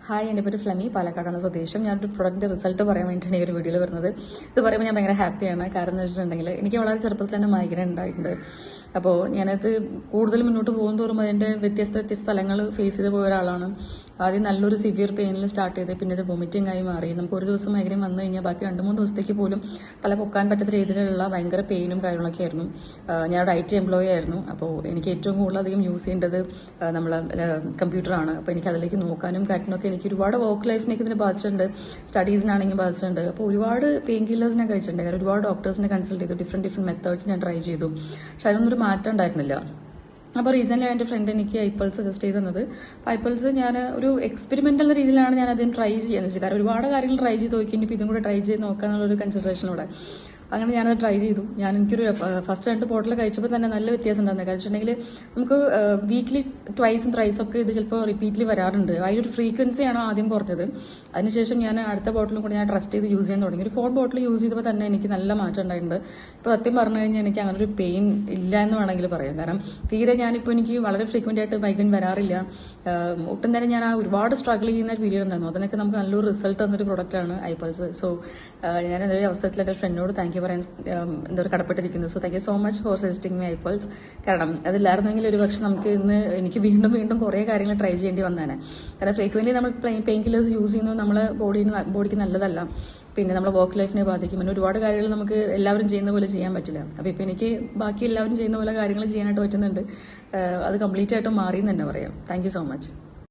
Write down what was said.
Hi, എൻ്റെ പേര് ഫ്ലമി, പാലക്കാടാണ് സ്വദേശം. ഞാനൊരു പ്രൊഡക്റ്റിൻ്റെ റിസൾട്ട് പറയാൻ വേണ്ടിയിട്ടാണ് ഈ ഒരു വീഡിയോയിൽ വരുന്നത്. ഇത് പറയുമ്പോൾ ഞാൻ ഭയങ്കര ഹാപ്പിയാണ്. കാരണം എന്ന് വെച്ചിട്ടുണ്ടെങ്കിൽ എനിക്ക് വളരെ ചെറുപ്പത്തിൽ തന്നെ മൈഗ്രൈൻ ഉണ്ടായിട്ടുണ്ട്. അപ്പോൾ ഞാനത് കൂടുതൽ മുന്നോട്ട് പോകും തോറും അതിൻ്റെ വ്യത്യസ്ത സ്ഥലങ്ങൾ ഫേസ് ചെയ്ത് പോയ ഒരാളാണ്. ആദ്യം നല്ലൊരു സിവിയർ പെയിനിൽ സ്റ്റാർട്ട് ചെയ്ത് പിന്നെ ഇത് വൊമിറ്റിംഗ് ആയി മാറി. നമുക്ക് ഒരു ദിവസം മൈഗ്രൈൻ വന്നു കഴിഞ്ഞാൽ ബാക്കി 2-3 ദിവസത്തേക്ക് പോലും തല പൊക്കാൻ പറ്റാത്ത രീതിയിലുള്ള ഭയങ്കര പെയിനും കാര്യങ്ങളൊക്കെ ആയിരുന്നു. ഞാനൊരു IT എംപ്ലോയി ആയിരുന്നു. അപ്പോൾ എനിക്ക് ഏറ്റവും കൂടുതൽ അധികം യൂസ് ചെയ്യേണ്ടത് നമ്മളെ കമ്പ്യൂട്ടറാണ്. അപ്പോൾ എനിക്ക് അതിലേക്ക് നോക്കാനും കാര്യങ്ങളൊക്കെ എനിക്ക് ഒരുപാട് വർക്ക് ലൈഫിനൊക്കെ ഇതിനെ ബാധിച്ചിട്ടുണ്ട്, സ്റ്റഡീസിനാണെങ്കിലും ബാധിച്ചിട്ടുണ്ട്. അപ്പോൾ ഒരുപാട് പെയിൻ കില്ലേഴ്സ് ഞാൻ കഴിച്ചിട്ടുണ്ട്. കാരണം ഒരുപാട് ഡോക്ടേഴ്സിനെ കൺസൾട്ട് ചെയ്തു, ഡിഫറെൻറ്റ് മെത്തേഡ്സ് ഞാൻ ട്രൈ ചെയ്തു. പക്ഷെ അതൊന്നൊരു മാറ്റം ഉണ്ടായിരുന്നില്ല. അപ്പോൾ റീസെൻ്റ്ലി എൻ്റെ ഫ്രണ്ട് എനിക്ക് ഐപ്പൾസ് സജസ്റ്റ് ചെയ്ത് തന്നത്. ഐപ്പൾസ് ഞാൻ ഒരു എക്സ്പെരിമെൻ്റൽ രീതിയിലാണ് ഞാൻ അതിന് ട്രൈ ചെയ്യുന്നത്. കാരണം ഒരുപാട് കാര്യങ്ങൾ ട്രൈ ചെയ്ത് നോക്കി, ഇനിയിപ്പോൾ ഇതും കൂടെ ട്രൈ ചെയ്ത് നോക്കാന്നുള്ളൊരു കൺസിഡറേഷനിലൂടെ അങ്ങനെ ഞാനത് ട്രൈ ചെയ്തു. എനിക്കൊരു ഫസ്റ്റ് 2 ബോട്ടിൽ കഴിച്ചപ്പോൾ തന്നെ നല്ല വ്യത്യാസം ഉണ്ടായിരുന്നു. കാരണം വെച്ചിട്ടുണ്ടെങ്കിൽ നമുക്ക് വീക്ക്ലി ട്വൈസും ത്രൈസും ഇത് ചിലപ്പോൾ റിപ്പീറ്റ്ലി വരാറുണ്ട്. അതിൻ്റെ ഒരു ഫ്രീക്വൻസിയാണ് ആദ്യം കുറഞ്ഞത്. അതിനുശേഷം ഞാൻ അടുത്ത ബോട്ടിലും കൂടി ഞാൻ ട്രസ്റ്റ് ചെയ്ത് യൂസ് ചെയ്യാൻ തുടങ്ങി. ഒരു 4 ബോട്ടിൽ യൂസ് ചെയ്തപ്പോൾ തന്നെ എനിക്ക് നല്ല മാറ്റം ഉണ്ടായിട്ടുണ്ട്. ഇപ്പോൾ സത്യം പറഞ്ഞു കഴിഞ്ഞാൽ എനിക്ക് അങ്ങനെ ഒരു പെയിൻ ഇല്ല എന്ന് വേണമെങ്കിൽ പറയാം. കാരണം തീരെ ഞാനിപ്പോൾ എനിക്ക് വളരെ ഫ്രീക്വൻ്റ് ആയിട്ട് മൈഗ്രൈൻ വരാറില്ല. ഒട്ടും തന്നെ ഞാൻ ഒരുപാട് സ്ട്രഗിൾ ചെയ്യുന്ന ഒരു പീരിയഡ് ഉണ്ടായിരുന്നു. അതിനൊക്കെ നമുക്ക് നല്ലൊരു റിസൾട്ട് തന്നൊരു പ്രൊഡക്റ്റാണ് ഐപ്പൾസ്. സോ ഞാൻ അതൊരു അവസരത്തിൽ എൻ്റെ ഫ്രണ്ടിനോട് താങ്ക് യു പറയാൻ എന്താ കടപ്പെട്ടിരിക്കുന്നത്. So thank you so much for suggesting my apples. കാരണം അതില്ലായിരുന്നെങ്കിൽ ഒരു പക്ഷെ നമുക്ക് ഇന്ന് എനിക്ക് വീണ്ടും കുറേ കാര്യങ്ങൾ ട്രൈ ചെയ്യേണ്ടി വന്നേനെ. കാരണം ഫ്രീക്വൻ്റ്ലി നമ്മൾ പെയിൻ കില്ലേഴ്സ് യൂസ് ചെയ്യുന്നത് നമ്മളെ ബോഡിക്ക് നല്ലതല്ല. പിന്നെ നമ്മുടെ വർക്ക് ലൈഫിനെ ബാധിക്കും. പിന്നെ ഒരുപാട് കാര്യങ്ങൾ നമുക്ക് എല്ലാവരും ചെയ്യുന്ന പോലെ ചെയ്യാൻ പറ്റില്ല. അപ്പോൾ ഇപ്പോൾ എനിക്ക് ബാക്കി എല്ലാവരും ചെയ്യുന്ന പോലെ കാര്യങ്ങൾ ചെയ്യാനായിട്ട് പറ്റുന്നുണ്ട്. അത് കംപ്ലീറ്റ് ആയിട്ടും മാറി എന്ന് തന്നെ പറയാം. Thank you so much.